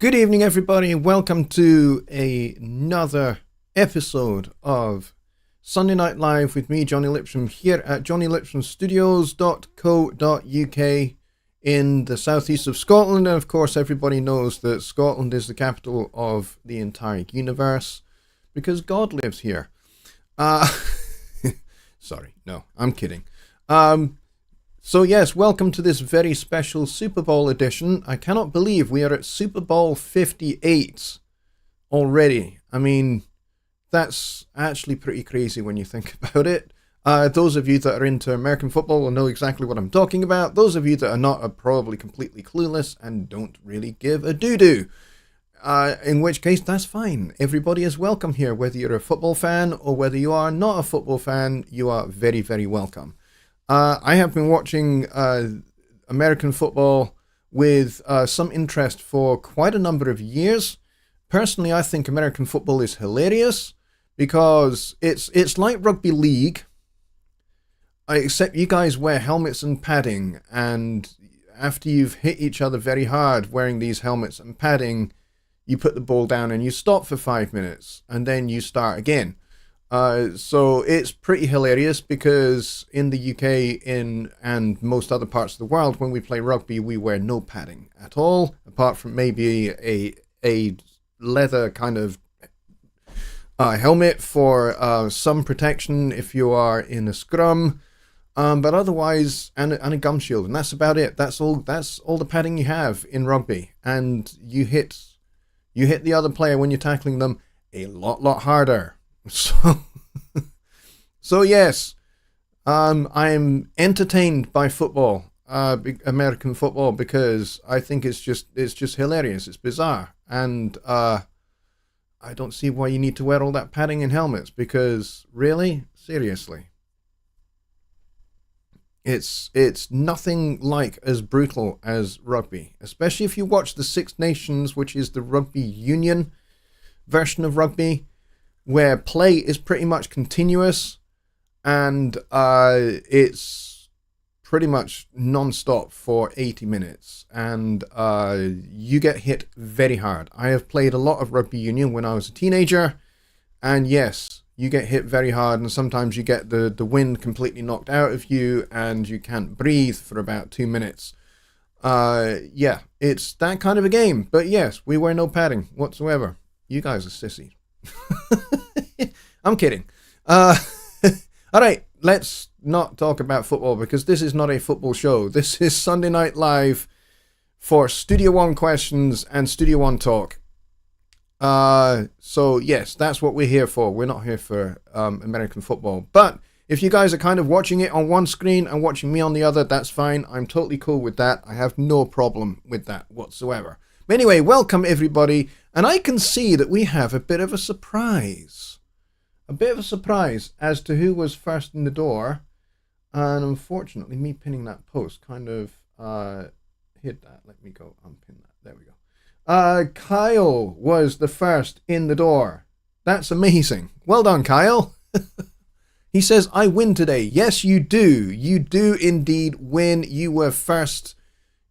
Good evening, everybody. Welcome to another episode of Sunday Night Live with me, Jonny Lipsham, here at jonnylipshamstudios.co.uk in the southeast of Scotland. And of course, everybody knows that Scotland is the capital of the entire universe because God lives here. Sorry, no, I'm kidding. So yes, welcome to this very special Super Bowl edition. I cannot believe we are at Super Bowl 58 already. I mean, that's actually pretty crazy when you think about it. Those of you that are into American football will know exactly what I'm talking about. Those of you that are not are probably completely clueless and don't really give a doo-doo. In which case, that's fine. Everybody is welcome here. Whether you're a football fan or whether you are not a football fan, you are very, very welcome. I have been watching American football with some interest for quite a number of years. Personally, I think American football is hilarious because it's like rugby league, except you guys wear helmets and padding, and after you've hit each other very hard wearing these helmets and padding, you put the ball down and you stop for 5 minutes, and then you start again. So it's pretty hilarious because in the UK and most other parts of the world, when we play rugby, we wear no padding at all, apart from maybe a leather kind of helmet for some protection if you are in a scrum, but otherwise, and a gum shield, and that's about it. That's all the padding you have in rugby, and you hit the other player when you're tackling them a lot harder. So yes, I'm entertained by football, American football, because I think it's just hilarious. It's bizarre, and I don't see why you need to wear all that padding and helmets. Because really, seriously, it's nothing like as brutal as rugby. Especially if you watch the Six Nations, which is the rugby union version of rugby, where play is pretty much continuous, and it's pretty much non-stop for 80 minutes, and you get hit very hard. I have played a lot of rugby union when I was a teenager, and yes, you get hit very hard, and sometimes you get the wind completely knocked out of you, and you can't breathe for about 2 minutes. Yeah, it's that kind of a game, but yes, we wear no padding whatsoever. You guys are sissies. I'm kidding. All right, let's not talk about football because this is not a football show. This is Sunday Night Live for Studio One questions and Studio One talk. So yes, that's what we're here for. We're not here for American football. But if you guys are kind of watching it on one screen and watching me on the other, that's fine. I'm totally cool with that. I have no problem with that whatsoever. But anyway, welcome everybody. And I can see that we have a bit of a surprise. A bit of a surprise as to who was first in the door. And unfortunately, me pinning that post kind of hid that. Let me go unpin that. There we go. Kyle was the first in the door. That's amazing. Well done, Kyle. He says, I win today. Yes, you do. You do indeed win. You were first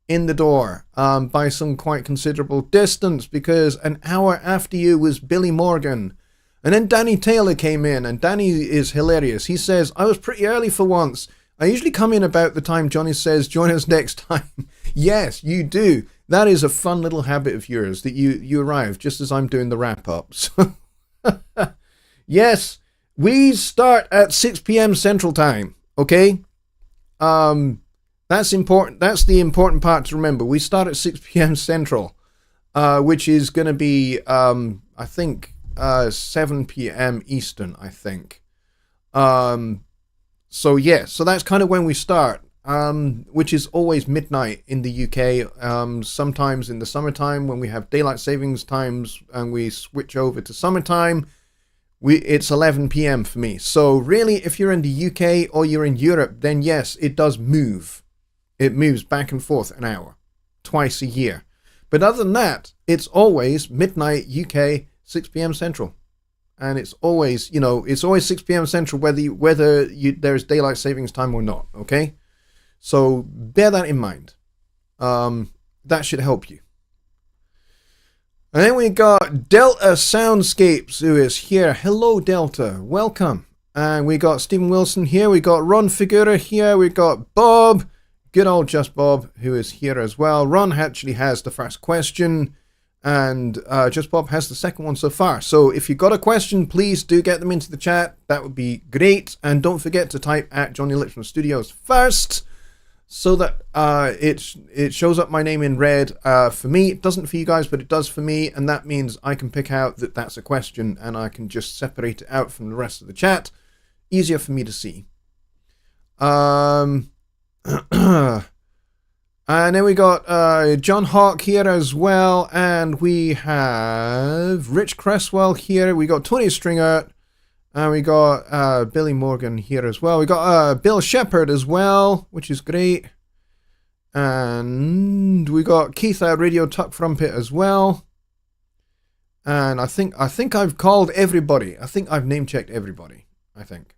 in the door by some quite considerable distance, because an hour after you was Billy Morgan. And then Danny Taylor came in, and Danny is hilarious. He says, I was pretty early for once. I usually come in about the time Johnny says, join us next time. Yes, you do. That is a fun little habit of yours, that you arrive just as I'm doing the wrap-ups. Yes, we start at 6 p.m. Central Time, okay? That's important. That's the important part to remember. We start at 6 p.m. Central, which is going to be, I think, 7 p.m. Eastern, I think. So, yeah, so that's kind of when we start, which is always midnight in the UK. Sometimes in the summertime when we have daylight savings times and we switch over to summertime, it's 11 p.m. for me. So, really, if you're in the UK or you're in Europe, then yes, it does move. It moves back and forth an hour, twice a year. But other than that, it's always midnight UK, 6 p.m. Central. And it's always, it's always 6 p.m. Central, whether there's daylight savings time or not, okay? So bear that in mind. That should help you. And then we got Delta Soundscapes, who is here. Hello, Delta. Welcome. And we got Stephen Wilson here. We got Ron Figura here. We got Bob, good old Just Bob, who is here as well. Ron actually has the first question, and Just Bob has the second one so far. So if you've got a question, please do get them into the chat. That would be great. And don't forget to type at Jonny Lipsham Studios first, so that it shows up my name in red. For me, it doesn't for you guys, but it does for me, and that means I can pick out that that's a question, and I can just separate it out from the rest of the chat. Easier for me to see. And then we got John Hawk here as well, and we have Rich Cresswell here. We got Tony Stringer, and we got Billy Morgan here as well. We got Bill Shepherd as well, which is great. And we got Keith Radio Tuck Frumpet as well. And I think I've called everybody. I think I've name checked everybody. I think.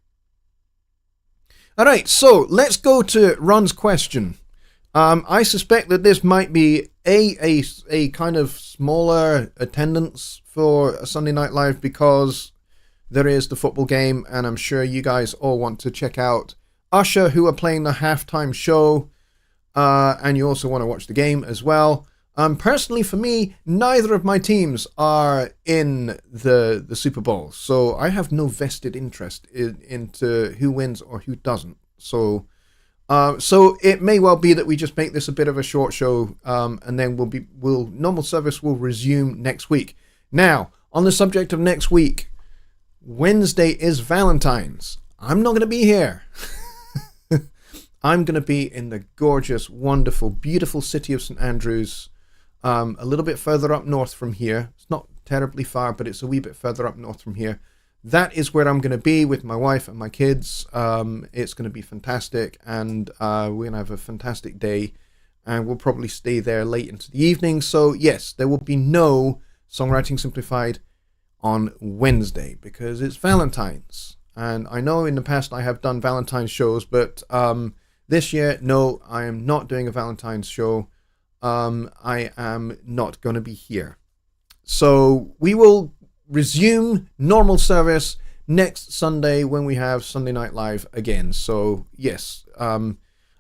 All right, so let's go to Ron's question. I suspect that this might be a kind of smaller attendance for a Sunday Night Live because there is the football game, and I'm sure you guys all want to check out Usher, who are playing the halftime show, and you also want to watch the game as well. Personally, for me, neither of my teams are in the Super Bowl, so I have no vested interest into who wins or who doesn't. So it may well be that we just make this a bit of a short show, and then normal service will resume next week. Now, on the subject of next week, Wednesday is Valentine's. I'm not going to be here. I'm going to be in the gorgeous, wonderful, beautiful city of St. Andrews. A little bit further up north from here. It's not terribly far, but it's a wee bit further up north from here. That is where I'm going to be with my wife and my kids. It's going to be fantastic, and we're going to have a fantastic day, and we'll probably stay there late into the evening. So yes, there will be no Songwriting Simplified on Wednesday because it's Valentine's. And I know in the past I have done Valentine's shows, but this year, no, I am not doing a Valentine's show. I am not going to be here. So we will resume normal service next Sunday when we have Sunday Night Live again. So yes, I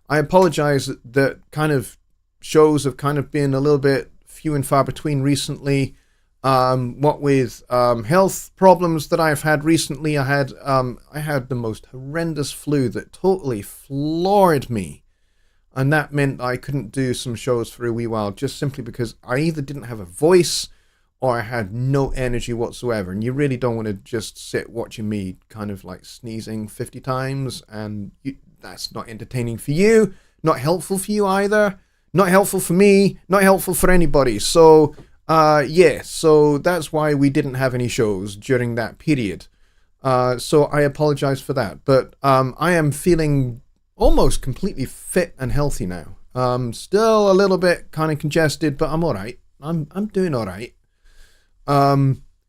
apologize that kind of shows have kind of been a little bit few and far between recently. What with health problems that I've had recently, I had the most horrendous flu that totally floored me. And that meant I couldn't do some shows for a wee while, just simply because I either didn't have a voice or I had no energy whatsoever. And you really don't want to just sit watching me kind of like sneezing 50 times. And that's not entertaining for you, not helpful for you either, not helpful for me, not helpful for anybody. So, so that's why we didn't have any shows during that period. So I apologize for that. But I am feeling almost completely fit and healthy now. Still a little bit kind of congested, but I'm all right. I'm doing all right.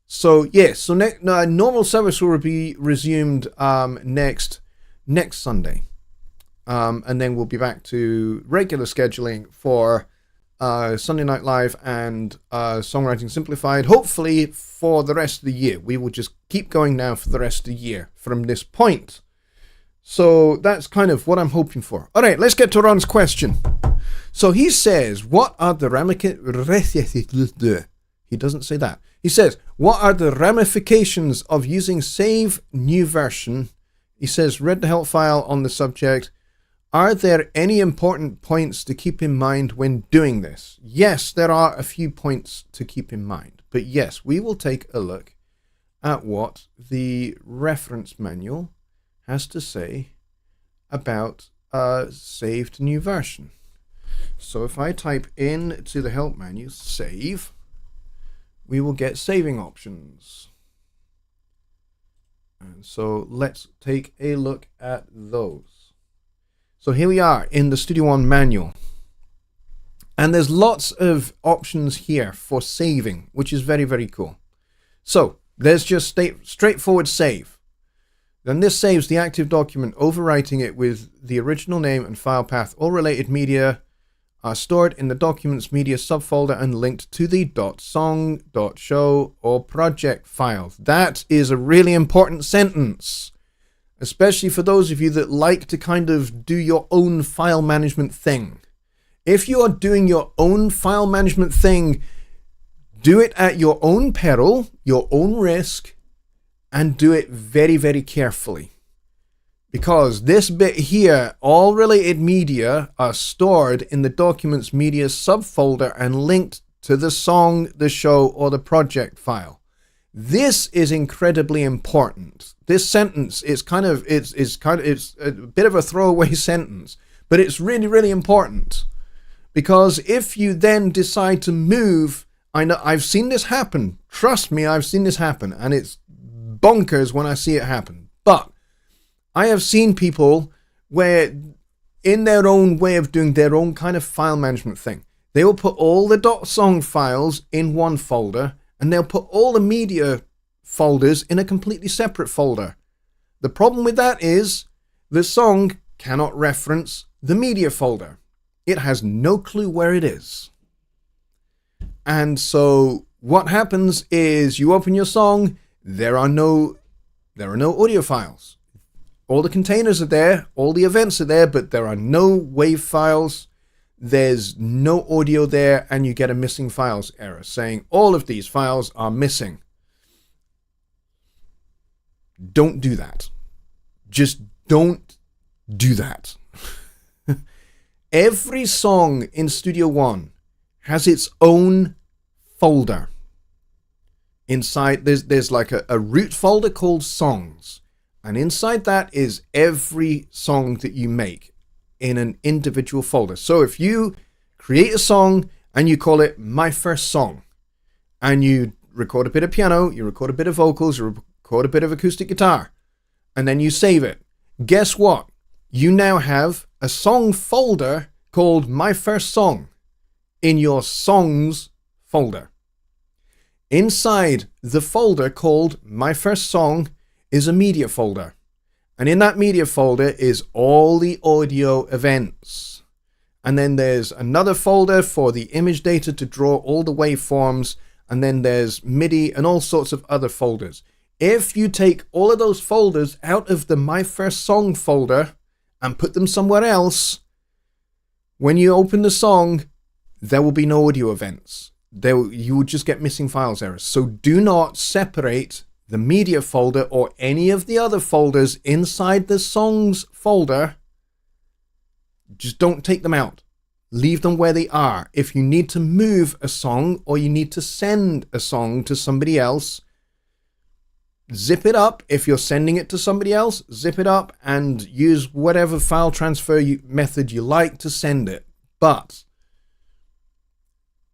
So normal service will be resumed next Sunday, and then we'll be back to regular scheduling for Sunday Night Live and Songwriting Simplified. Hopefully for the rest of the year. We will just keep going now for the rest of the year from this point. So that's kind of what I'm hoping for. All right, let's get to Ron's question. So he says, what are the He doesn't say that. He says, what are the ramifications of using save new version? He says, read the help file on the subject. Are there any important points to keep in mind when doing this? Yes, there are a few points to keep in mind. But yes, we will take a look at what the reference manual has to say about save to new version. So if I type in to the help menu, save, we will get saving options. And so let's take a look at those. So here we are in the Studio One manual. And there's lots of options here for saving, which is very, very cool. So there's just straightforward save. Then this saves the active document, overwriting it with the original name and file path, all related media, are stored in the Documents Media subfolder and linked to the .song, .show, or project files. That is a really important sentence, especially for those of you that like to kind of do your own file management thing. If you are doing your own file management thing, do it at your own peril, your own risk, and do it very, very carefully. Because this bit here, all related media are stored in the Documents Media subfolder and linked to the song, the show, or the project file. This is incredibly important. This sentence is it's a bit of a throwaway sentence, but it's really, really important. Because if you then decide to move, I know I've seen this happen. Trust me, I've seen this happen, and it's bonkers when I see it happen. But I have seen people where, in their own way of doing their own kind of file management thing, they will put all the .song files in one folder, and they'll put all the media folders in a completely separate folder. The problem with that is the song cannot reference the media folder. It has no clue where it is. And so what happens is you open your song, there are no audio files. All the containers are there, all the events are there, but there are no WAV files, there's no audio there, and you get a missing files error saying all of these files are missing. Don't do that. Just don't do that. Every song in Studio One has its own folder. Inside, there's like a root folder called Songs. And inside that is every song that you make in an individual folder. So if you create a song and you call it My First Song, and you record a bit of piano, you record a bit of vocals, you record a bit of acoustic guitar, and then you save it, guess what? You now have a song folder called My First Song in your Songs folder. Inside the folder called My First Song is a media folder, and in that media folder is all the audio events, and then there's another folder for the image data to draw all the waveforms, and then there's MIDI and all sorts of other folders. If you take all of those folders out of the My First Song folder and put them somewhere else, when you open the song, there will be no audio events. You will just get missing files errors. So do not separate the media folder or any of the other folders inside the songs folder. Just don't take them out. Leave them where they are. If you need to move a song or you need to send a song to somebody else, zip it up. If you're sending it to somebody else, zip it up and use whatever file transfer method you like to send it. But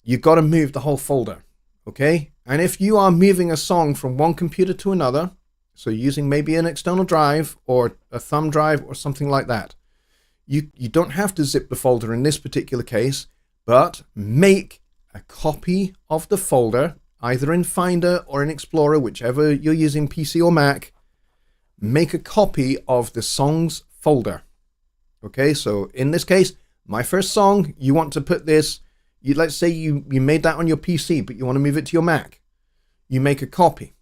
you've got to move the whole folder, okay? And if you are moving a song from one computer to another, so using maybe an external drive or a thumb drive or something like that, you don't have to zip the folder in this particular case, but make a copy of the folder, either in Finder or in Explorer, whichever you're using, PC or Mac. Make a copy of the songs folder. Okay, so in this case, My First Song, you want to put this, let's say you made that on your PC, but you want to move it to your Mac. You make a copy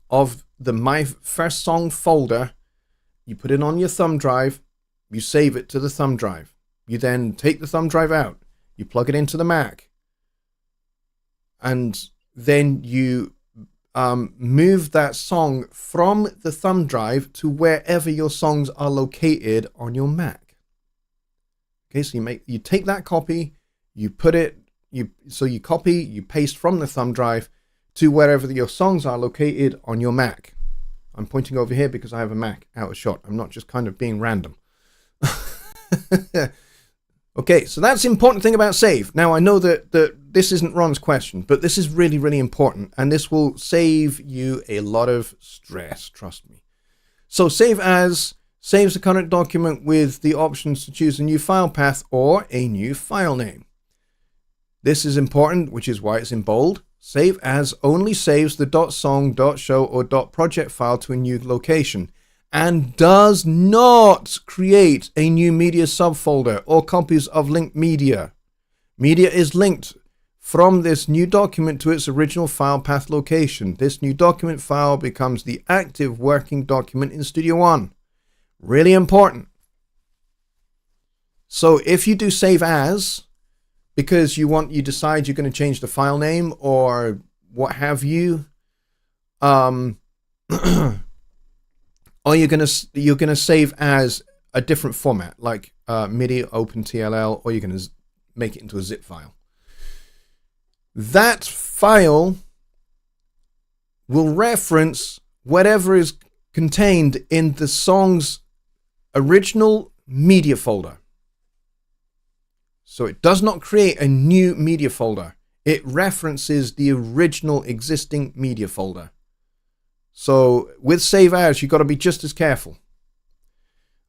of the My First Song folder, you put it on your thumb drive, you save it to the thumb drive. You then take the thumb drive out, you plug it into the Mac, and then you move that song from the thumb drive to wherever your songs are located on your Mac. Okay, so you take that copy, you copy, you paste from the thumb drive to wherever your songs are located on your Mac. I'm pointing over here because I have a Mac out of shot. I'm not just kind of being random. Okay, so that's the important thing about save. Now, I know that this isn't Ron's question, but this is really, really important, and this will save you a lot of stress, trust me. So save as saves the current document with the options to choose a new file path or a new file name. This is important, which is why it's in bold. Save as only saves the .song, .show, or .project file to a new location and does not create a new media subfolder or copies of linked media. Media is linked from this new document to its original file path location. This new document file becomes the active working document in Studio One. Really important. So if you do save as, because you decide you're going to change the file name or what have you, or you're gonna save as a different format like MIDI, OpenTLL, or you're gonna make it into a zip file. That file will reference whatever is contained in the song's original media folder. So it does not create a new media folder. It references the original existing media folder. So with save as, you've got to be just as careful.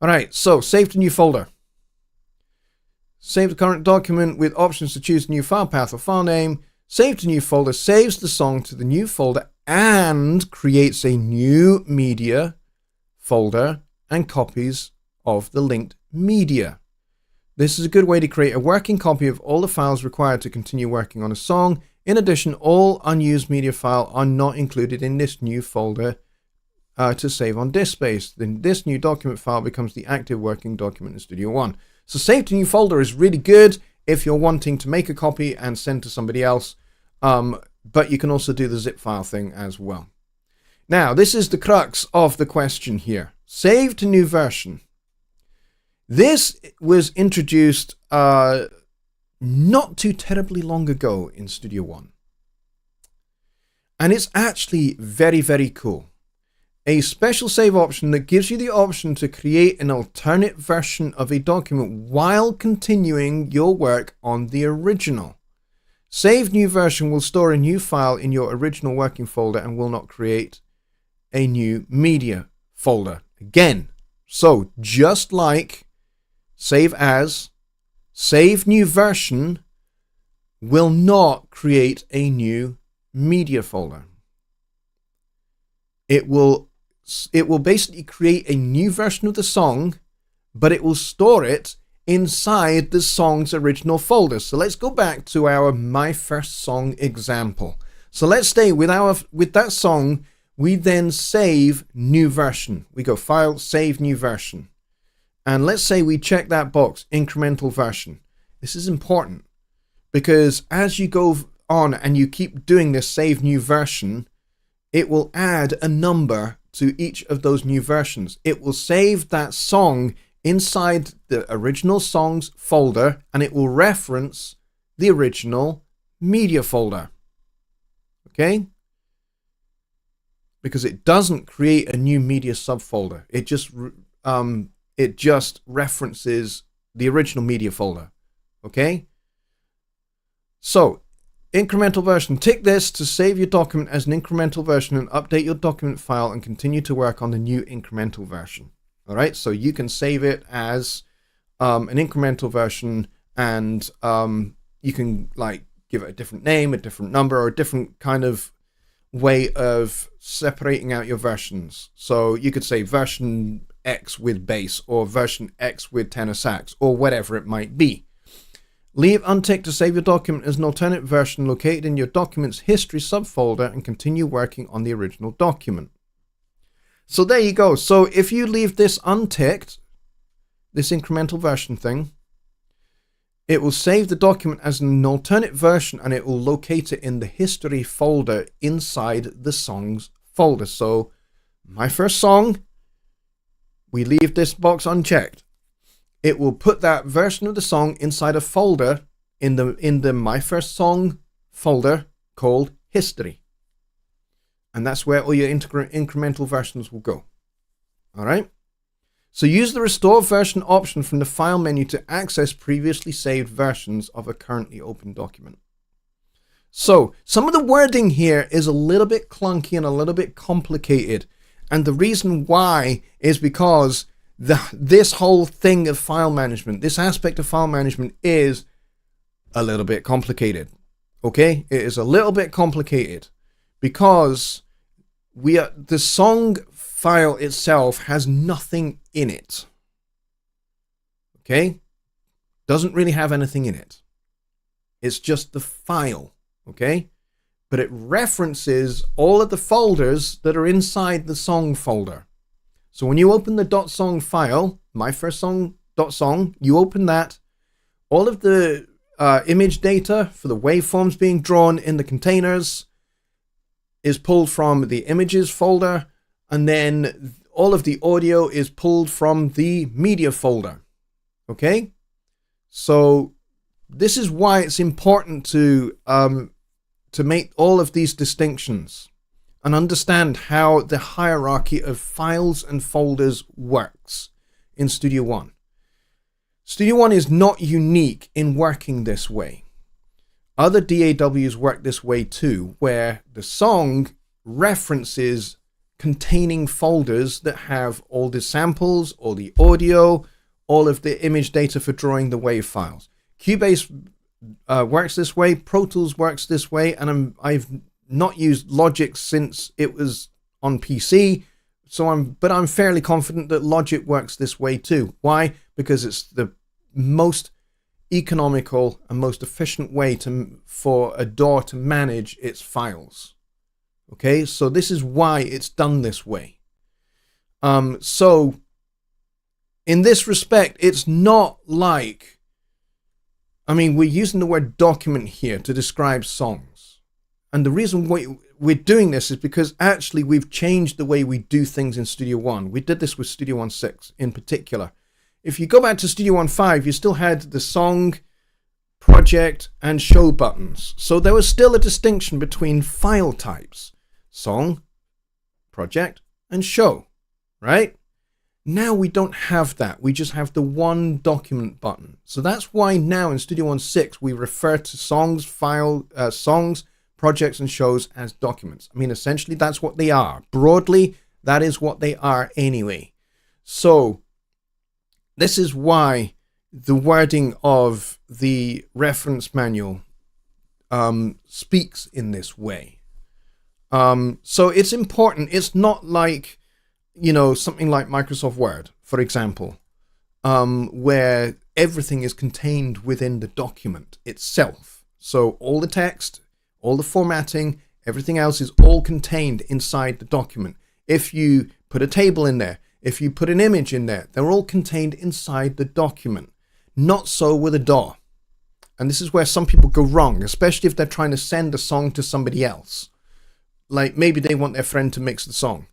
All right, so save to new folder. Save the current document with options to choose a new file path or file name. Save to new folder saves the song to the new folder and creates a new media folder and copies of the linked media. This is a good way to create a working copy of all the files required to continue working on a song. In addition, all unused media files are not included in this new folder to save on disk space. Then this new document file becomes the active working document in Studio One. So save to new folder is really good if you're wanting to make a copy and send to somebody else, but you can also do the zip file thing as well. Now, this is the crux of the question here. Save to new version. This was introduced not too terribly long ago in Studio One. And it's actually very, very cool. A special save option that gives you the option to create an alternate version of a document while continuing your work on the original. Save new version will store a new file in your original working folder and will not create a new media folder again. So just like save as, save new version will not create a new media folder. It will basically create a new version of the song, but it will store it inside the song's original folder. So let's go back to our My First Song example. So let's stay with that song. We then save new version. We go file, save new version. And let's say we check that box, incremental version. This is important because as you go on and you keep doing this save new version, it will add a number to each of those new versions. It will save that song inside the original songs folder and it will reference the original media folder. Okay? Because it doesn't create a new media subfolder. It just references the original media folder. Okay? So, incremental version. Tick this to save your document as an incremental version and update your document file and continue to work on the new incremental version. All right? So you can save it as an incremental version and you can like give it a different name, a different number, or a different kind of way of separating out your versions. So you could say version X with bass or version X with tenor sax or whatever it might be. Leave unticked to save your document as an alternate version located in your document's history subfolder and continue working on the original document. So there you go. So if you leave this unticked, this incremental version thing, it will save the document as an alternate version and it will locate it in the history folder inside the songs folder. So My First Song, we leave this box unchecked. It will put that version of the song inside a folder in the My First Song folder called History. And that's where all your incremental versions will go. All right? So use the Restore Version option from the File menu to access previously saved versions of a currently open document. So some of the wording here is a little bit clunky and a little bit complicated. And the reason why is because this whole thing of file management, this aspect of file management is a little bit complicated. Okay? It is a little bit complicated because the song file itself has nothing in it. Okay? Doesn't really have anything in it. It's just the file, okay? But it references all of the folders that are inside the song folder. So when you open the .song file, myfirstsong.song, you open that, all of the image data for the waveforms being drawn in the containers is pulled from the images folder, and then all of the audio is pulled from the media folder. Okay? So this is why it's important to make all of these distinctions and understand how the hierarchy of files and folders works in Studio One. Studio One is not unique in working this way. Other DAWs work this way too, where the song references containing folders that have all the samples, all the audio, all of the image data for drawing the WAV files. Cubase works this way, Pro Tools works this way, and I've not used Logic since it was on PC, but I'm fairly confident that Logic works this way too. Why? Because it's the most economical and most efficient way for a DAW to manage its files. Okay, so this is why it's done this way. So in this respect, it's not like, I mean, we're using the word document here to describe songs. And the reason we're doing this is because actually we've changed the way we do things in Studio One. We did this with Studio One 6 in particular. If you go back to Studio One 5, you still had the song, project, and show buttons. So there was still a distinction between file types: song, project, and show, right? Now we don't have that. We just have the one document button. So that's why now in Studio One 6, we refer to songs, projects, and shows as documents. I mean, essentially, that's what they are. Broadly, that is what they are anyway. So this is why the wording of the reference manual speaks in this way. So it's important. It's not like, you know, something like Microsoft Word, for example, where everything is contained within the document itself. So all the text, all the formatting, everything else is all contained inside the document. If you put a table in there, if you put an image in there, they're all contained inside the document. Not so with a DAW. And this is where some people go wrong, especially if they're trying to send a song to somebody else. Like maybe they want their friend to mix the song.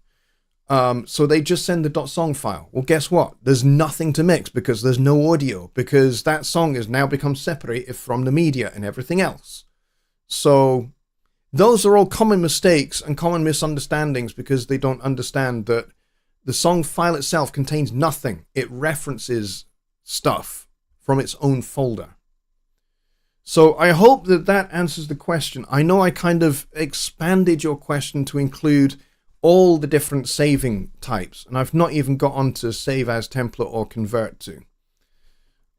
So they just send the .song file. Well, guess what? There's nothing to mix because there's no audio, because that song has now become separated from the media and everything else. So those are all common mistakes and common misunderstandings because they don't understand that the song file itself contains nothing. It references stuff from its own folder. So I hope that that answers the question. I know I kind of expanded your question to include all the different saving types, and I've not even got onto save as template or convert to.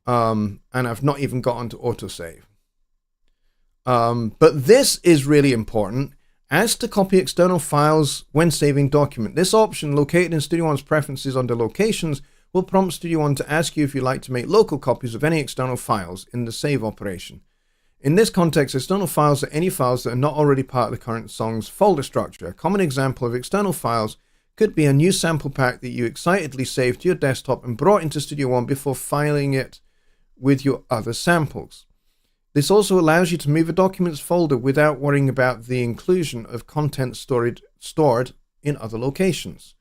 And I've not even got onto autosave. But this is really important. As to copy external files when saving document, this option located in Studio One's preferences under locations will prompt Studio One to ask you if you'd like to make local copies of any external files in the save operation. In this context, external files are any files that are not already part of the current song's folder structure. A common example of external files could be a new sample pack that you excitedly saved to your desktop and brought into Studio One before filing it with your other samples. This also allows you to move a documents folder without worrying about the inclusion of content stored in other locations.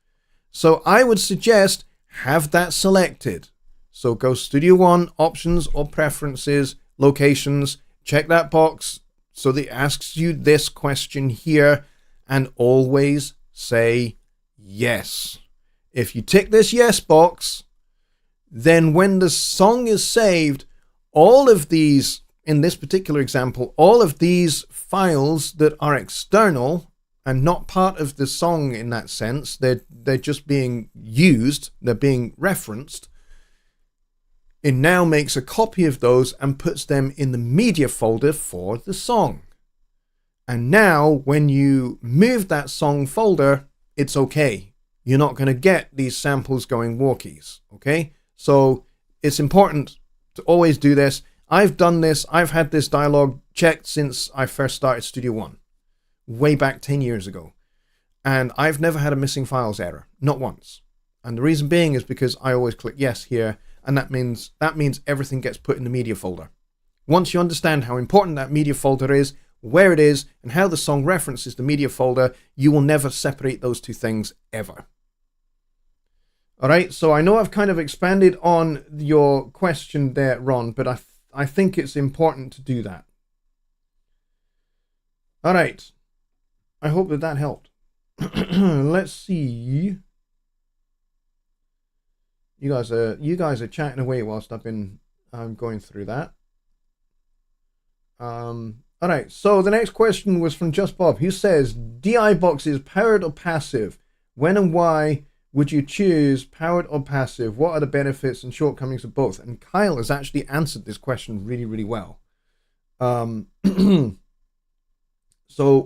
So I would suggest have that selected. So go Studio One, Options or Preferences, Locations, check that box so that it asks you this question here, and always say yes. If you tick this yes box, then when the song is saved, all of these, in this particular example, all of these files that are external and not part of the song in that sense, they're just being used, they're being referenced, it now makes a copy of those and puts them in the media folder for the song. And now when you move that song folder, it's okay. You're not going to get these samples going walkies, okay? So it's important to always do this. I've done this. I've had this dialogue checked since I first started Studio One, way back 10 years ago. And I've never had a missing files error, not once. And the reason being is because I always click yes here, and that means everything gets put in the media folder. Once you understand how important that media folder is, where it is, and how the song references the media folder, you will never separate those two things ever. Alright, so I know I've kind of expanded on your question there, Ron, but I think it's important to do that. Alright, I hope that helped. Let's see. You guys are chatting away whilst I've been going through that. Alright, so the next question was from Just Bob, who says, DI boxes powered or passive? When and why would you choose powered or passive? What are the benefits and shortcomings of both? And Kyle has actually answered this question really, really well. So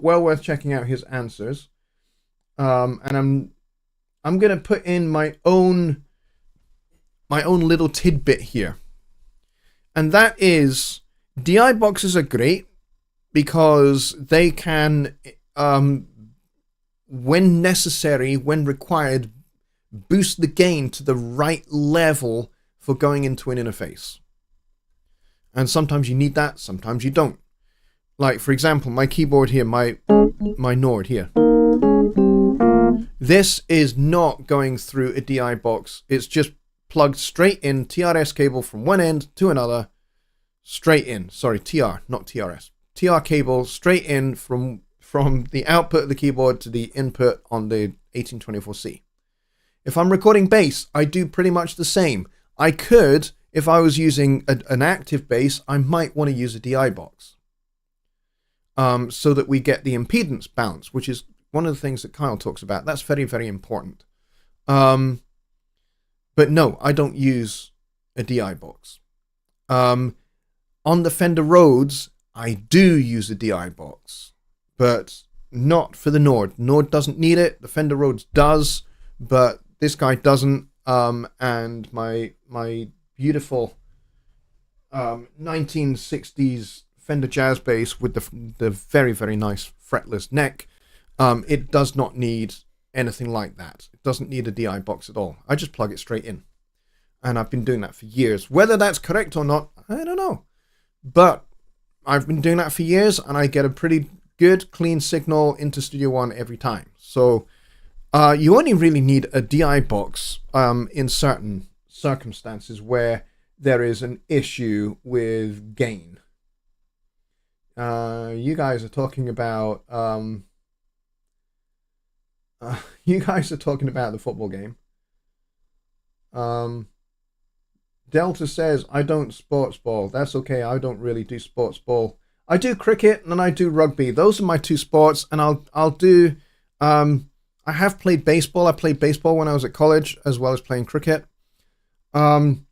well worth checking out his answers. And I'm gonna put in my own little tidbit here. And that is, DI boxes are great because they can, when necessary, when required, boost the gain to the right level for going into an interface. And sometimes you need that, sometimes you don't. Like, for example, my keyboard here, my Nord here. This is not going through a DI box. It's just plugged straight in, TRS cable from one end to another, straight in. Sorry, TR, not TRS. TR cable straight in from the output of the keyboard to the input on the 1824C. If I'm recording bass, I do pretty much the same. I could, if I was using an active bass, I might want to use a DI box. So that we get the impedance balance, which is one of the things that Kyle talks about. That's very, very important. But no, I don't use a DI box. On the Fender Rhodes, I do use a DI box, but not for the Nord. Nord doesn't need it. The Fender Rhodes does, but this guy doesn't. And my beautiful 1960s Fender Jazz bass with the very, very nice fretless neck, it does not need anything like that. It doesn't need a DI box at all. I just plug it straight in. And I've been doing that for years. Whether that's correct or not, I don't know. But I've been doing that for years, and I get a pretty good, clean signal into Studio One every time. So you only really need a DI box in certain circumstances where there is an issue with gain. You guys are talking about the football game. Delta says, I don't sports ball. That's okay. I don't really do sports ball. I do cricket and I do rugby. Those are my two sports. And I'll do, I have played baseball. I played baseball when I was at college, as well as playing cricket. And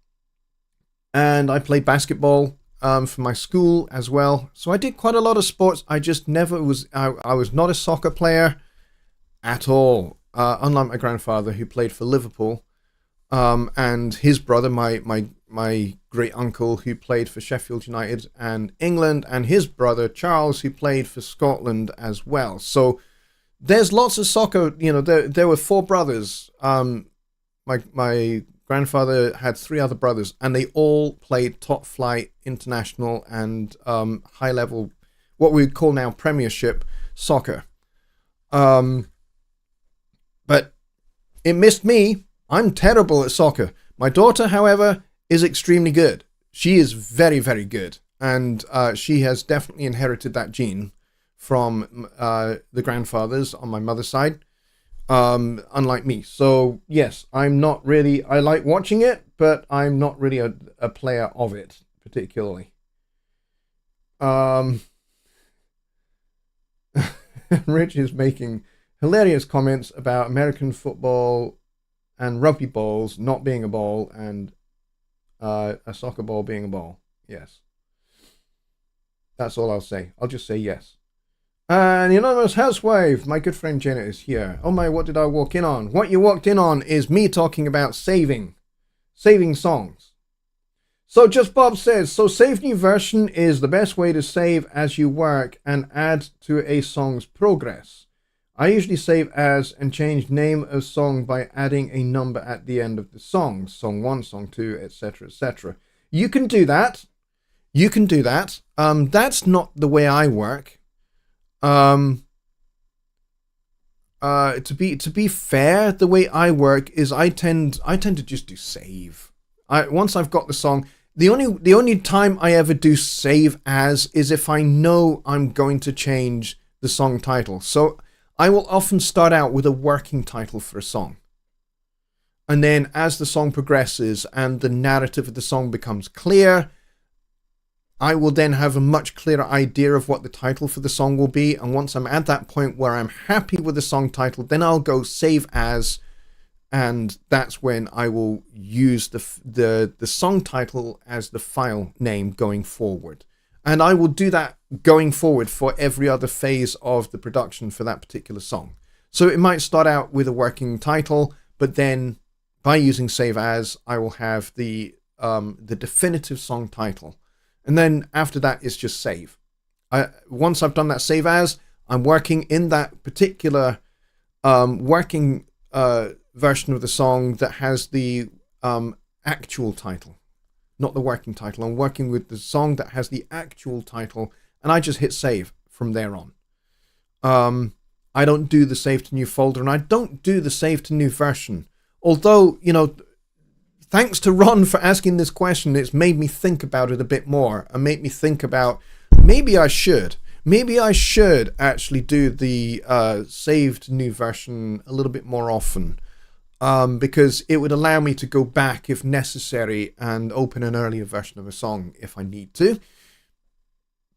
I played basketball for my school as well. So I did quite a lot of sports. I just never was, I was not a soccer player at all. Unlike my grandfather, who played for Liverpool. And his brother, my great uncle, who played for Sheffield United and England, and his brother Charles, who played for Scotland as well. So there's lots of soccer. You know, there were four brothers. My grandfather had three other brothers, and they all played top flight, international, and high level, what we would call now Premiership soccer. But it missed me. I'm terrible at soccer. My daughter, however, is extremely good. She is very, very good. And she has definitely inherited that gene from the grandfathers on my mother's side, unlike me. So, yes, I'm not really... I like watching it, but I'm not really a player of it, particularly. Rich is making hilarious comments about American football and rugby balls not being a ball, and a soccer ball being a ball. Yes. That's all I'll say. I'll just say yes. And the anonymous housewife, my good friend Jenna, is here. Oh my, what did I walk in on? What you walked in on is me talking about saving songs. So Just Bob says, so save new version is the best way to save as you work and add to a song's progress. I usually save as and change name of song by adding a number at the end of the song. Song 1, song 2, etc., etc. You can do that. You can do that. That's not the way I work. To be fair, the way I work is I tend to just do save. Once I've got the song, the only time I ever do save as is if I know I'm going to change the song title. So I will often start out with a working title for a song. And then as the song progresses and the narrative of the song becomes clear, I will then have a much clearer idea of what the title for the song will be. And once I'm at that point where I'm happy with the song title, then I'll go save as, and that's when I will use the song title as the file name going forward. And I will do that going forward for every other phase of the production for that particular song. So it might start out with a working title, but then by using save as, I will have the definitive song title. And then after that, it's just save. Once I've done that save as, I'm working in that particular working version of the song that has the actual title, not the working title. I'm working with the song that has the actual title, and I just hit save from there on. I don't do the save to new folder, and I don't do the save to new version. Although, thanks to Ron for asking this question, it's made me think about it a bit more and made me think about maybe I should actually do the saved new version a little bit more often, because it would allow me to go back if necessary and open an earlier version of a song if I need to.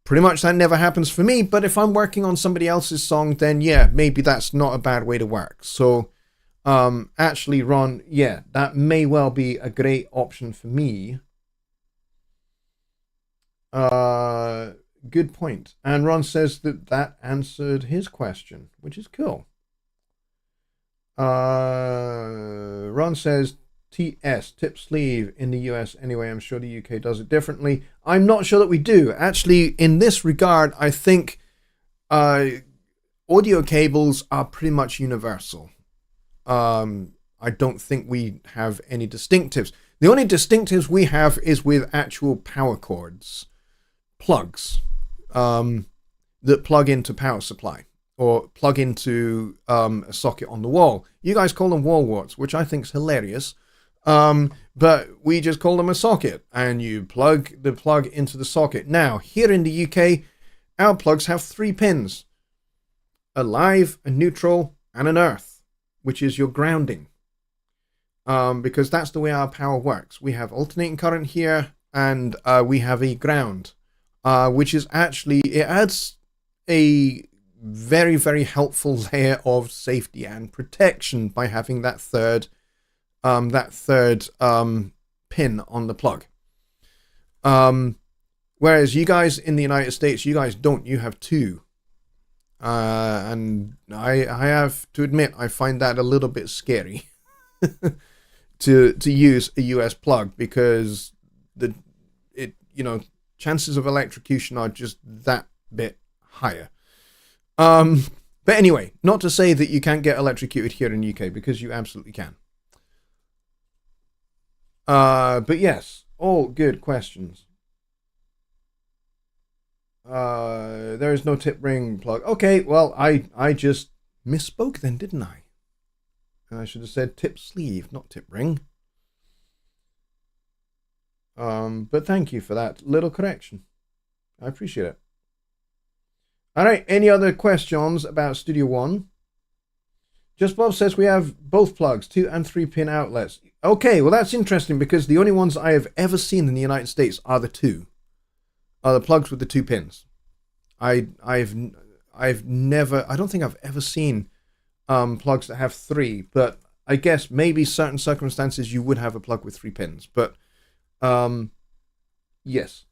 Pretty much that never happens for me, but if I'm working on somebody else's song, then yeah, maybe that's not a bad way to work. So actually, Ron, yeah, that may well be a great option for me. Good point. And Ron says that answered his question, which is cool. Ron says TS, tip sleeve in the US anyway. I'm sure the UK does it differently. I'm not sure that we do. Actually, in this regard, I think audio cables are pretty much universal. I don't think we have any distinctives. The only distinctives we have is with actual power cords, plugs, that plug into power supply or plug into a socket on the wall. You guys call them wall warts, which I think is hilarious. But we just call them a socket, and you plug the plug into the socket. Now, here in the UK, our plugs have 3 pins: a live, a neutral, and an earth, which is your grounding. Because that's the way our power works. We have alternating current here, and we have a ground, which is actually, it adds a very, very helpful layer of safety and protection by having that third pin on the plug. Whereas you guys in the United States, you guys don't. You have 2. And I have to admit, I find that a little bit scary to use a US plug, because chances of electrocution are just that bit higher. But anyway, not to say that you can't get electrocuted here in the UK, because you absolutely can. But yes, all good questions. There is no tip ring plug. Okay, well, I just misspoke then, didn't I? I should have said tip sleeve, not tip ring. But thank you for that little correction. I appreciate it. All right, any other questions about Studio One? Just Bob says we have both plugs, 2 and 3 pin outlets. Okay, well that's interesting, because the only ones I have ever seen in the United States are the 2. Are the plugs with the 2 pins. I've never, I don't think I've ever seen plugs that have 3, but I guess maybe certain circumstances you would have a plug with 3 pins. But yes.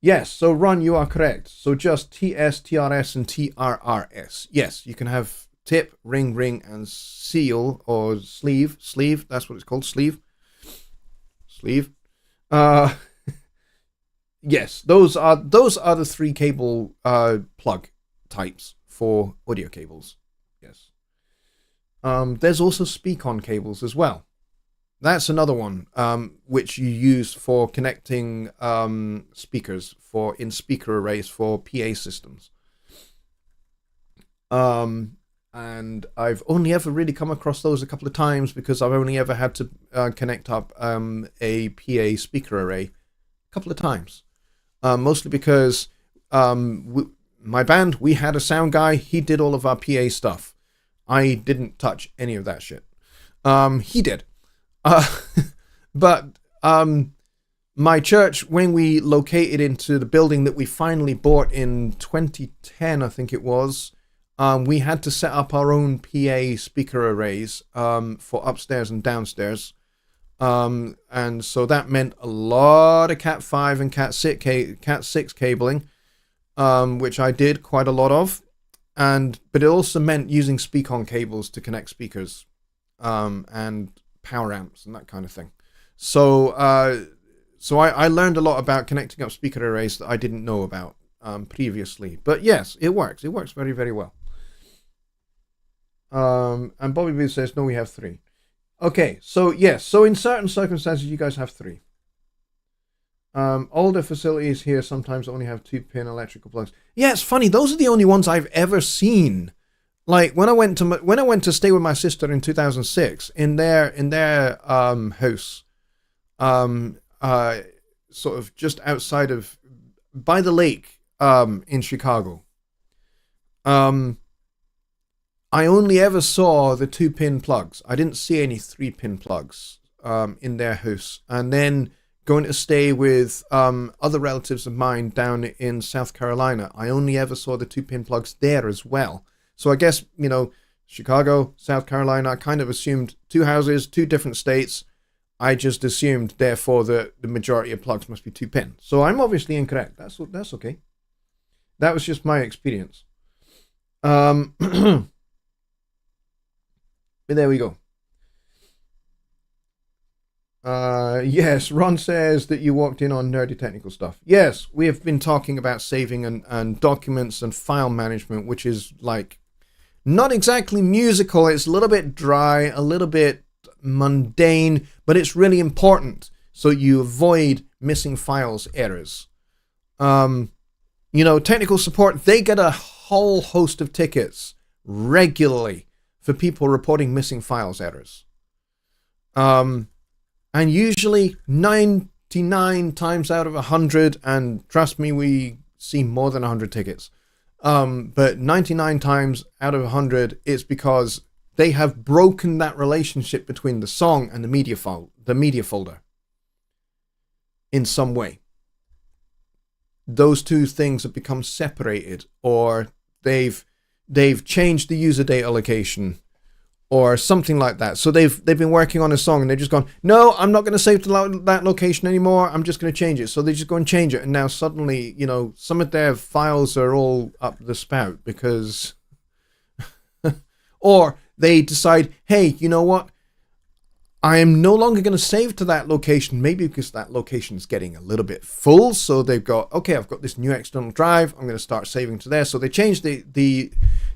Yes, so Ron, you are correct. So just TS, TRS, and TRRS. Yes, you can have tip, ring, and seal, or sleeve. Sleeve, that's what it's called, sleeve. Sleeve. Uh, yes, those are the three cable plug types for audio cables. Yes. There's also speak-on cables as well. That's another one, which you use for connecting speakers for in speaker arrays for PA systems. And I've only ever really come across those a couple of times because I've only ever had to connect up a PA speaker array a couple of times. Mostly because my band, we had a sound guy. He did all of our PA stuff. I didn't touch any of that shit. He did. But my church, when we located into the building that we finally bought in 2010, I think it was, we had to set up our own PA speaker arrays for upstairs and downstairs. And so that meant a lot of Cat 5 and Cat 6 cabling, which I did quite a lot of. But it also meant using speak-on cables to connect speakers and power amps and that kind of thing. So I learned a lot about connecting up speaker arrays that I didn't know about previously. But yes, it works. It works very, very well. And Bobby B says, no, we have 3. Okay, so yes, so in certain circumstances, you guys have 3. Older facilities here sometimes only have 2-pin electrical plugs. Yeah, it's funny. Those are the only ones I've ever seen. Like when I went to stay with my sister in 2006 in their house, sort of just outside of by the lake in Chicago. I only ever saw the 2-pin plugs. I didn't see any 3-pin plugs in their house. And then going to stay with other relatives of mine down in South Carolina, I only ever saw the 2-pin plugs there as well. So I guess, Chicago, South Carolina, I kind of assumed 2 houses, 2 different states. I just assumed, therefore, that the majority of plugs must be 2-pin. So I'm obviously incorrect. That's okay. That was just my experience. But there we go. Yes, Ron says that you walked in on nerdy technical stuff. Yes, we have been talking about saving and documents and file management, which is like not exactly musical. It's a little bit dry, a little bit mundane, but it's really important so you avoid missing files errors. Technical support, they get a whole host of tickets regularly for people reporting missing files errors. And usually 99 times out of 100, and trust me, we see more than 100 tickets. But 99 times out of 100, it's because they have broken that relationship between the song and the media folder in some way. Those two things have become separated, or they've changed the user data location or something like that. So they've been working on a song and they've just gone, no, I'm not going to save to that location anymore. I'm just going to change it. So they just go and change it. And now suddenly, some of their files are all up the spout because, or they decide, hey, you know what? I am no longer going to save to that location, maybe because that location is getting a little bit full. So they've got, okay, I've got this new external drive. I'm going to start saving to there. So they change the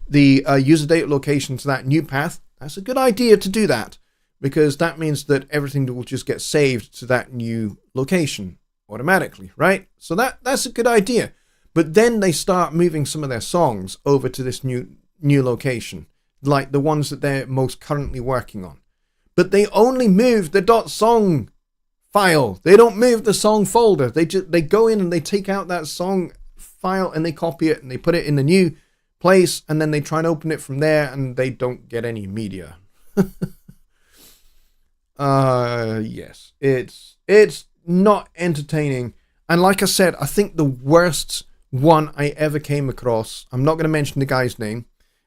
user data location to that new path. That's a good idea to do that because that means that everything will just get saved to that new location automatically, right? So that's a good idea. But then they start moving some of their songs over to this new location, like the ones that they're most currently working on. But they only move the .song file. They don't move the song folder. They go in and they take out that song file and they copy it and they put it in the new place, and then they try and open it from there and they don't get any media. Yes, it's not entertaining. And like I said, I think the worst one I ever came across, I'm not going to mention the guy's name,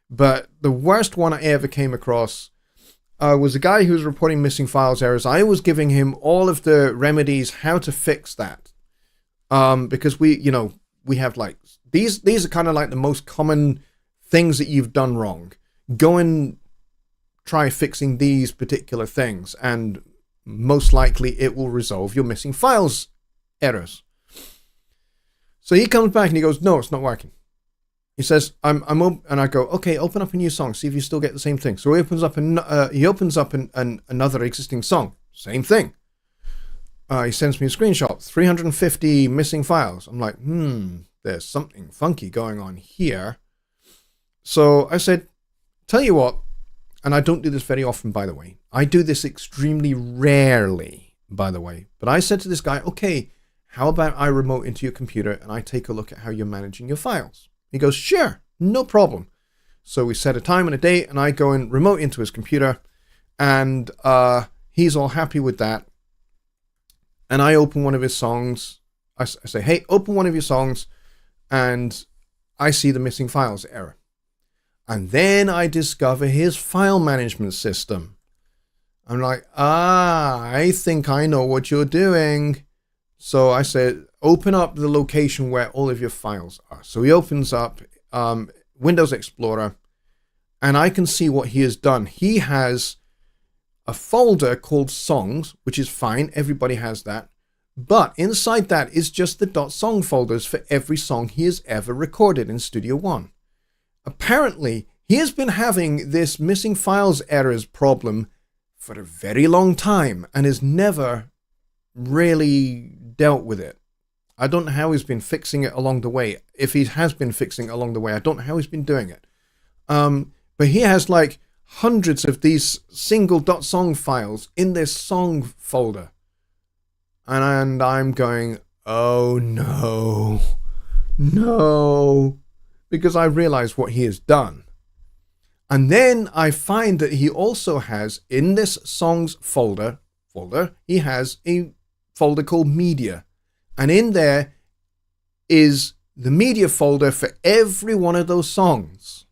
but the worst one I ever came across was a guy who was reporting missing files errors. I was giving him all of the remedies how to fix that. Because we have like, these are kind of like the most common things that you've done wrong. Go and try fixing these particular things. And most likely it will resolve your missing files errors. So he comes back and he goes, no, it's not working. He says, I'm and I go, okay, open up a new song, see if you still get the same thing. So he opens up another existing song, same thing. He sends me a screenshot, 350 missing files. I'm like, there's something funky going on here. So I said, tell you what, and I don't do this very often, by the way. I do this extremely rarely, by the way. But I said to this guy, okay, how about I remote into your computer and I take a look at how you're managing your files? He goes, sure, no problem. So we set a time and a date, and I go and remote into his computer, and he's all happy with that. And I open one of his songs. I say, hey, open one of your songs, and I see the missing files error. And then I discover his file management system. I'm like, I think I know what you're doing. So I said, open up the location where all of your files are. So he opens up Windows Explorer, and I can see what he has done. He has a folder called Songs, which is fine. Everybody has that. But inside that is just the .song folders for every song he has ever recorded in Studio One. Apparently, he has been having this missing files errors problem for a very long time and has never really dealt with it. I don't know how he's been fixing it along the way. If he has been fixing it along the way, I don't know how he's been doing it. But he has like hundreds of these single .song files in this song folder. And I'm going, oh no, because I realize what he has done. And then I find that he also has in this songs folder, he has a folder called media. And in there is the media folder for every one of those songs.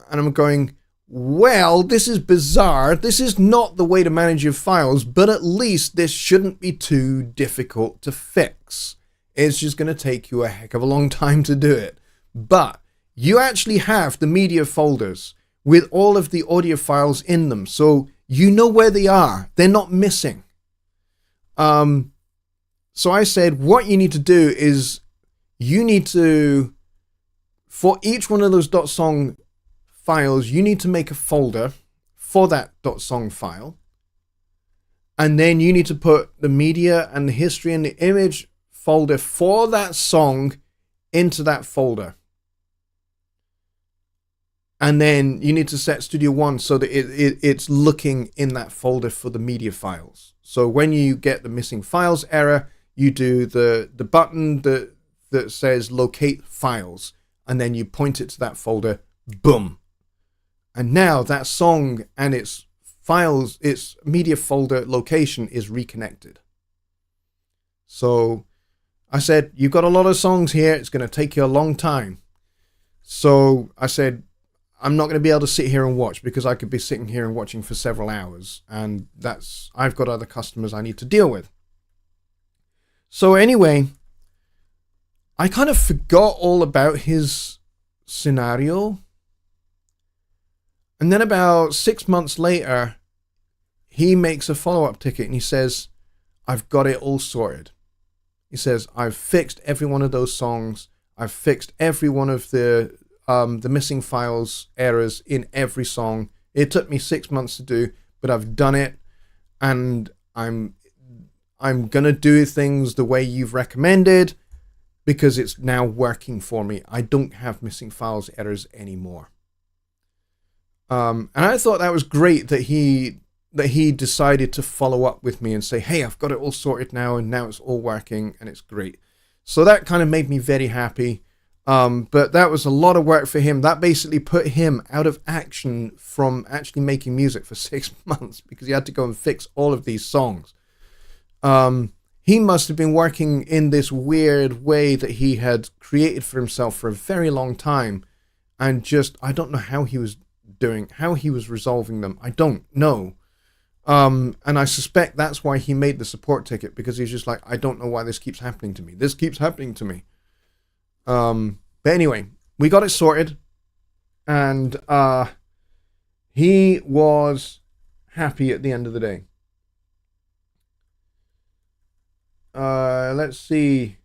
And I'm going, well, this is bizarre. This is not the way to manage your files, but at least this shouldn't be too difficult to fix. It's just going to take you a heck of a long time to do it. But you actually have the media folders with all of the audio files in them. So you know where they are. They're not missing. So I said, what you need to do is you need to, for each one of those .song files, you need to make a folder for that .song file. And then you need to put the media and the history and the image folder for that song into that folder. And then you need to set Studio One so that it's looking in that folder for the media files. So when you get the missing files error, you do the button that says locate files, and then you point it to that folder, boom. And now that song and its files, its media folder location is reconnected. So I said, you've got a lot of songs here. It's going to take you a long time. So I said, I'm not going to be able to sit here and watch because I could be sitting here and watching for several hours. And I've got other customers I need to deal with. So anyway, I kind of forgot all about his scenario. And then about 6 months later, he makes a follow-up ticket and he says, I've got it all sorted. He says, I've fixed every one of those songs. I've fixed every one of the missing files errors in every song. It took me 6 months to do, but I've done it. And I'm going to do things the way you've recommended because it's now working for me. I don't have missing files errors anymore. And I thought that was great that he decided to follow up with me and say, hey, I've got it all sorted now, and now it's all working, and it's great. So that kind of made me very happy. But that was a lot of work for him. That basically put him out of action from actually making music for 6 months because he had to go and fix all of these songs. He must have been working in this weird way that he had created for himself for a very long time. And just, I don't know how he was doing, how he was resolving them. I don't know. And I suspect that's why he made the support ticket, because he's just like, I don't know why this keeps happening to me. This keeps happening to me. But anyway, we got it sorted, and he was happy at the end of the day. Let's see.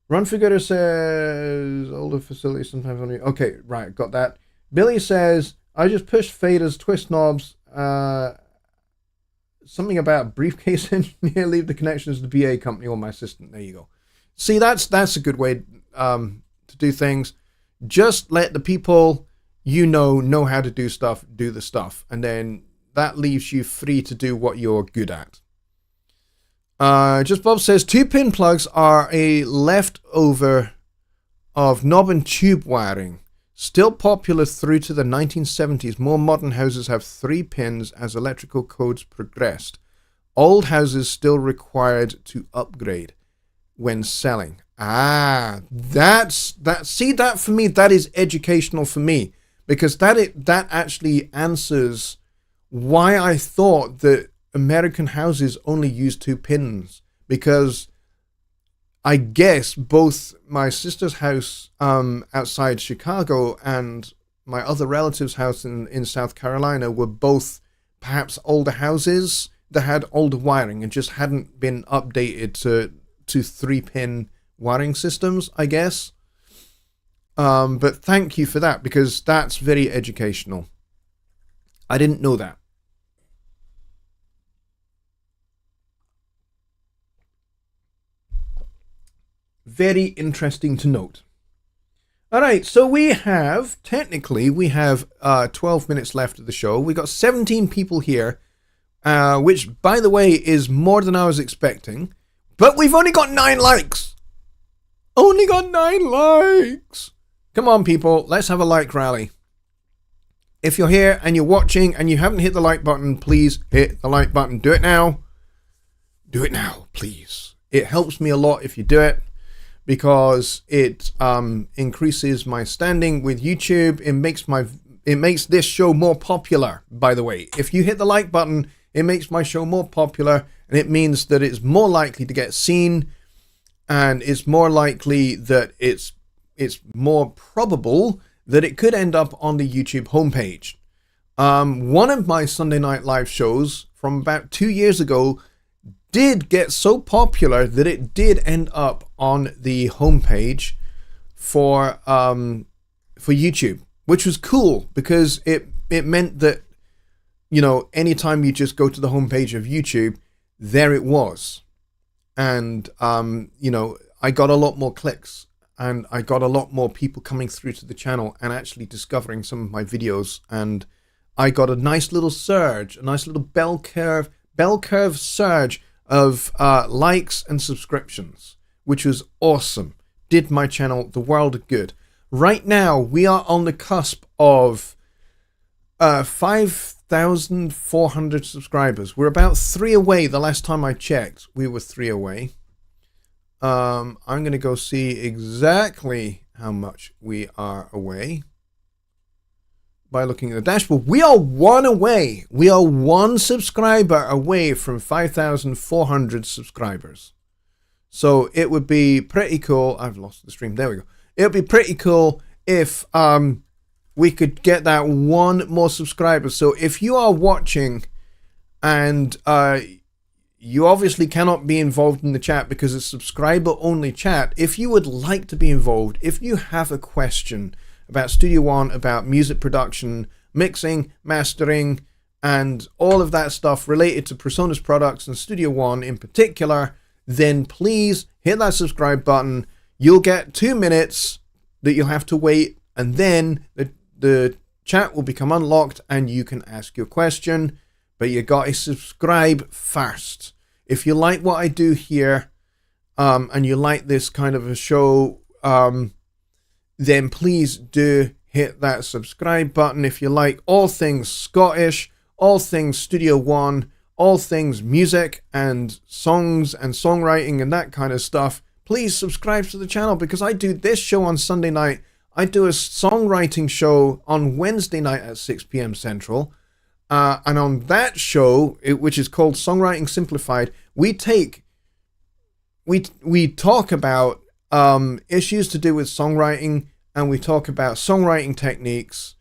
Run Figure says older facilities sometimes only. Okay, right, got that. Billy says I just pushed faders, twist knobs. Something about briefcase engineer. Leave the connections to the BA company or my assistant. There you go. See, that's a good way to do things. Just let the people you know how to do stuff, do the stuff, and then that leaves you free to do what you're good at. Just Bob says 2-pin plugs are a leftover of knob and tube wiring. Still popular through to the 1970s. More modern houses have 3 pins as electrical codes progressed. Old houses still required to upgrade when selling. That's that. See, that for me, that is educational for me, because that actually answers why I thought that American houses only use 2 pins, because I guess both my sister's house outside Chicago and my other relative's house in South Carolina were both perhaps older houses that had older wiring and just hadn't been updated to 3-pin wiring systems, I guess. But thank you for that, because that's very educational. I didn't know that. Very interesting to note. All right, so we have 12 minutes left of the show. We got 17 people here, which, by the way, is more than I was expecting. But we've only got 9 likes. Only got 9 likes. Come on, people. Let's have a like rally. If you're here and you're watching and you haven't hit the like button, please hit the like button. Do it now. Do it now, please. It helps me a lot if you do it, because it increases my standing with YouTube. It makes this show more popular, by the way. If you hit the like button, it makes my show more popular, and it means that it's more likely to get seen, and it's more likely that it's more probable that it could end up on the YouTube homepage. One of my Sunday Night Live shows from about 2 years ago did get so popular that it did end up on the homepage for YouTube, which was cool, because it meant that, you know, anytime you just go to the homepage of YouTube, there it was. And, you know, I got a lot more clicks, and I got a lot more people coming through to the channel and actually discovering some of my videos. And I got a nice little surge, a nice little bell curve surge of likes and subscriptions, which was awesome. Did my channel the world of good. Right now, we are on the cusp of 5,400 subscribers. We're about 3 away. The last time I checked, we were 3 away. I'm going to go see exactly how much we are away by looking at the dashboard. We are 1 away. We are 1 subscriber away from 5,400 subscribers. So it would be pretty cool. I've lost the stream. There we go. It would be pretty cool if we could get that 1 more subscriber. So if you are watching and you obviously cannot be involved in the chat because it's subscriber only chat, if you would like to be involved, if you have a question about Studio One, about music production, mixing, mastering, and all of that stuff related to Personas products and Studio One in particular, then please hit that subscribe button. You'll get 2 minutes that you'll have to wait, and then the chat will become unlocked and you can ask your question, but you got to subscribe first. If you like what I do here, and you like this kind of a show, then please do hit that subscribe button. If you like all things Scottish, all things Studio One, all things music and songs and songwriting and that kind of stuff, please subscribe to the channel, because I do this show on Sunday night. I do a songwriting show on Wednesday night at 6 p.m. Central. And on that show, which is called Songwriting Simplified, we talk about issues to do with songwriting, and we talk about songwriting techniques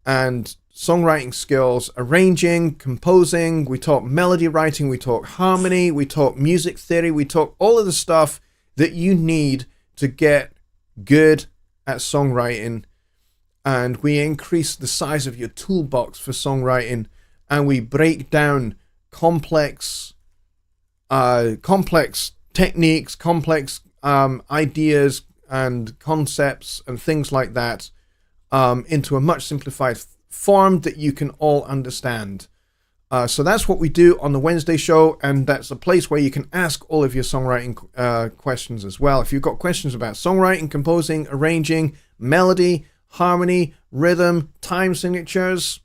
and songwriting skills, arranging, composing. We talk melody writing. We talk harmony. We talk music theory. We talk all of the stuff that you need to get good at songwriting. And we increase the size of your toolbox for songwriting, and we break down complex techniques, complex ideas and concepts and things like that into a much simplified form that you can all understand. So that's what we do on the Wednesday show, and that's a place where you can ask all of your songwriting questions as well. If you've got questions about songwriting, composing, arranging, melody, harmony, rhythm, time signatures,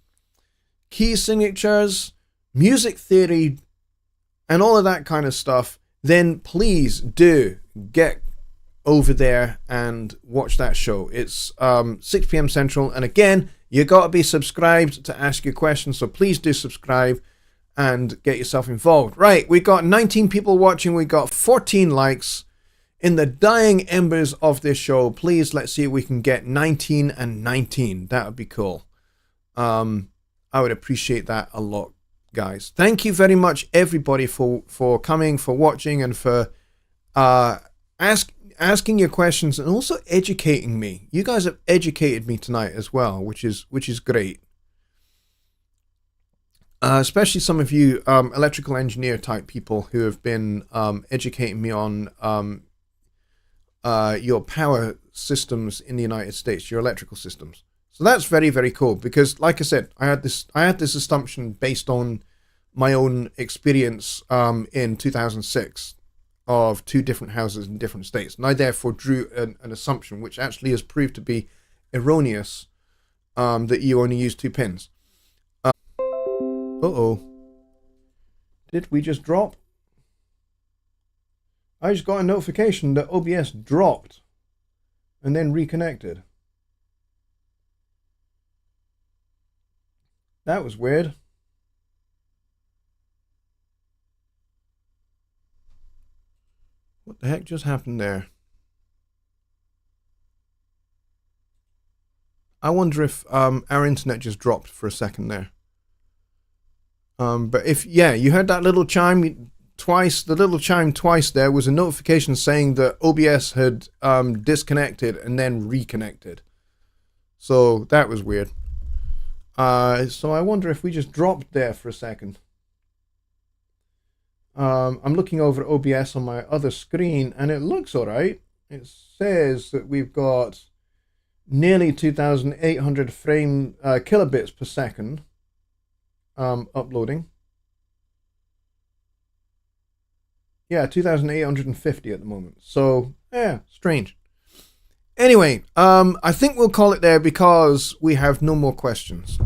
key signatures, music theory, and all of that kind of stuff, then please do get over there and watch that show. It's 6 p.m. Central, and again, you got to be subscribed to ask your questions, so please do subscribe and get yourself involved. Right, we got 19 people watching, we got 14 likes. In the dying embers of this show, please, let's see if we can get 19 and 19. That would be cool. I would appreciate that a lot, guys. Thank you very much, everybody, for coming, for watching, and for asking your questions and also educating me. You guys have educated me tonight as well, which is great. Especially some of you electrical engineer type people who have been educating me on your power systems in the United States, your electrical systems. So that's very, very cool, because like I said, I had this assumption based on my own experience in 2006 of 2 different houses in different states, and I therefore drew an assumption which actually has proved to be erroneous, that you only use 2 pins. Did we just drop? I just got a notification that OBS dropped and then reconnected. That was weird. What the heck just happened there? I wonder if our internet just dropped for a second there. But if, yeah, you heard that little chime twice, the little chime twice there was a notification saying that OBS had disconnected and then reconnected. So that was weird. So I wonder if we just dropped there for a second. I'm looking over at OBS on my other screen, and it looks all right. It says that we've got nearly 2,800 kilobits per second uploading. Yeah, 2,850 at the moment. So, yeah, strange. Anyway, I think we'll call it there because we have no more questions.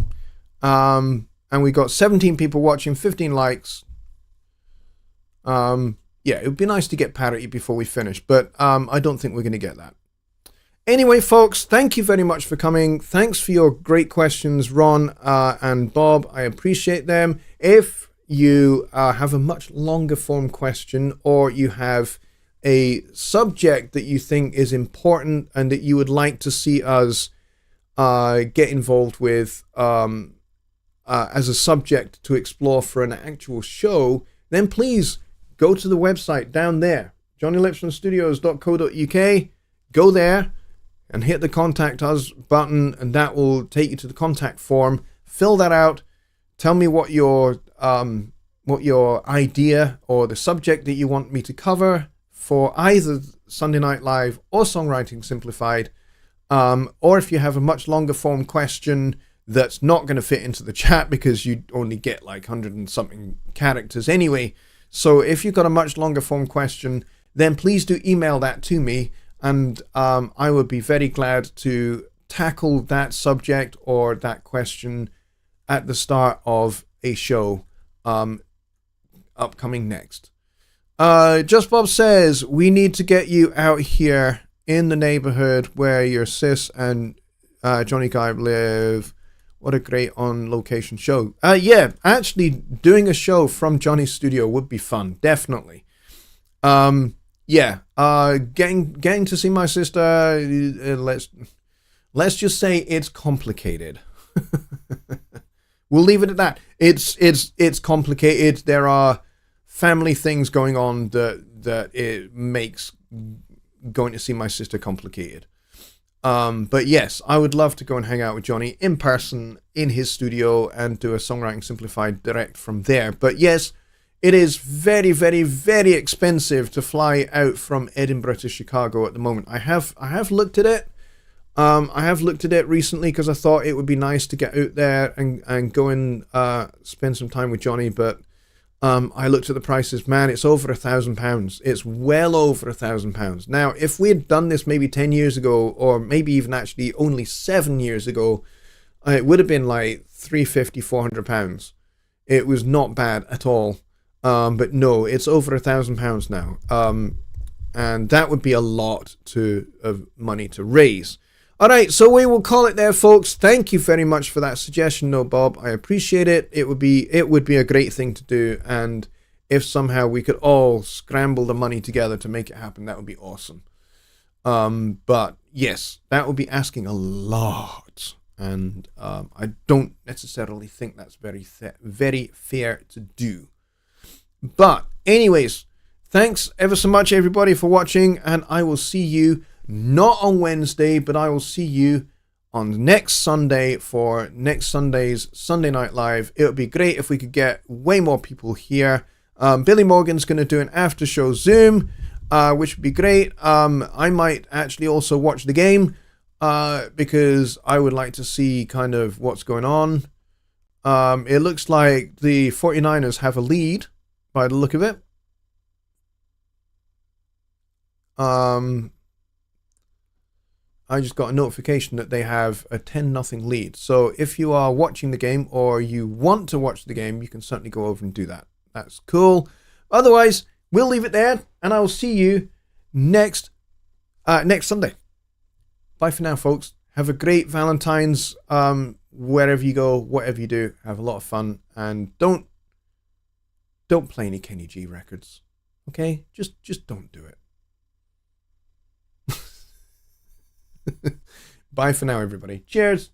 And we got 17 people watching, 15 likes. Yeah, it would be nice to get parity before we finish, but I don't think we're going to get that. Anyway, folks, thank you very much for coming. Thanks for your great questions, Ron and Bob. I appreciate them. If you have a much longer form question, or you have a subject that you think is important and that you would like to see us get involved with as a subject to explore for an actual show, then please go to the website down there, jonnylipshamstudios.co.uk. Go there and hit the contact us button, and that will take you to the contact form. Fill that out. Tell me what your idea or the subject that you want me to cover for either Sunday Night Live or Songwriting Simplified, or if you have a much longer form question that's not going to fit into the chat because you only get like 100 and something characters anyway. So if you've got a much longer form question, then please do email that to me, and I would be very glad to tackle that subject or that question at the start of a show upcoming next. Just Bob says, we need to get you out here in the neighborhood where your sis and Johnny Guy live. What a great on-location show. Yeah, actually doing a show from Johnny's studio would be fun, definitely. Yeah, getting to see my sister, let's just say it's complicated. We'll leave it at that. It's complicated. There are family things going on that it makes going to see my sister complicated. But yes, I would love to go and hang out with Jonny in person in his studio and do a Songwriting Simplified direct from there. But yes, it is very, very, very expensive to fly out from Edinburgh to Chicago at the moment. I have looked at it. I have looked at it recently because I thought it would be nice to get out there and go and spend some time with Jonny. But I looked at the prices. Man, it's over £1,000. It's well over £1,000. Now, if we had done this maybe 10 years ago, or maybe even actually only 7 years ago, it would have been like £350, £400. It was not bad at all. But no, it's over £1,000 now. And that would be a lot of money to raise. All right, so we will call it there, folks. Thank you very much for that suggestion, no, Bob. I appreciate it. It would be a great thing to do, and if somehow we could all scramble the money together to make it happen, that would be awesome. But yes, that would be asking a lot, and I don't necessarily think that's very fair to do. But anyways, thanks ever so much, everybody, for watching, and I will see you not on Wednesday, but I will see you on next Sunday for next Sunday's Sunday Night Live. It would be great if we could get way more people here. Billy Morgan's going to do an after show Zoom, which would be great. I might actually also watch the game because I would like to see kind of what's going on. It looks like the 49ers have a lead by the look of it. I just got a notification that they have a 10-0 lead. So if you are watching the game or you want to watch the game, you can certainly go over and do that. That's cool. Otherwise, we'll leave it there, and I will see you next Sunday. Bye for now, folks. Have a great Valentine's wherever you go, whatever you do. Have a lot of fun, and don't play any Kenny G records. Okay? Just don't do it. Bye for now, everybody. Cheers.